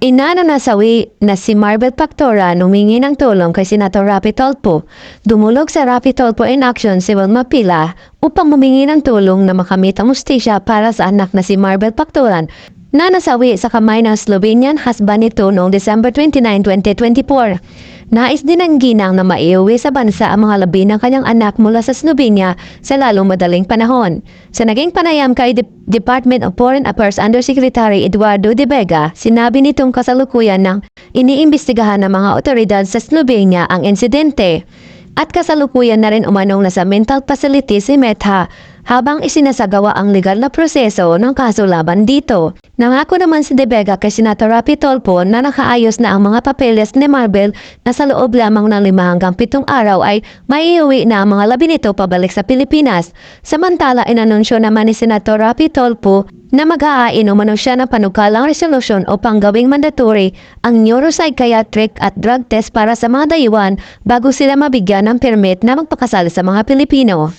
Inano nasawi na si Marbel Pactora humingi ng tulong kay Senator Rapi Tulfo. Dumulog sa Rapi Tulfo in action si Wilma Pila upang humingi ng tulong na makamit ang mustisya para sa anak na si Marbel Pactoran na nasawi sa kamay ng Slovenian husband nito noong December 29, 2024. Nais din ng ginang na maiuwi sa bansa ang mga labi ng kanyang anak mula sa Slovenia sa lalong madaling panahon. Sa naging panayam kay Department of Foreign Affairs Undersecretary Eduardo de Vega, sinabi nitong kasalukuyan ng iniimbestigahan ng mga otoridad sa Slovenia ang insidente at kasalukuyan na rin umanong nasa mental facility si Metha habang isinasagawa ang legal na proseso ng kaso laban dito. Nangako naman si De Vega kay Senator Rapi Tulfo na nakaayos na ang mga papeles ni Marbel na sa loob lamang ng 5 hanggang 7 araw ay maiuwi na ang mga labi nito pabalik sa Pilipinas. Samantala, inanunsyo naman ni Senator Rapi Tulfo na mag-aain umano siya ng panukalang resolusyon upang gawing mandatory ang neuropsychiatric at drug test para sa mga dayuhan bago sila mabigyan ng permit na magpakasal sa mga Pilipino.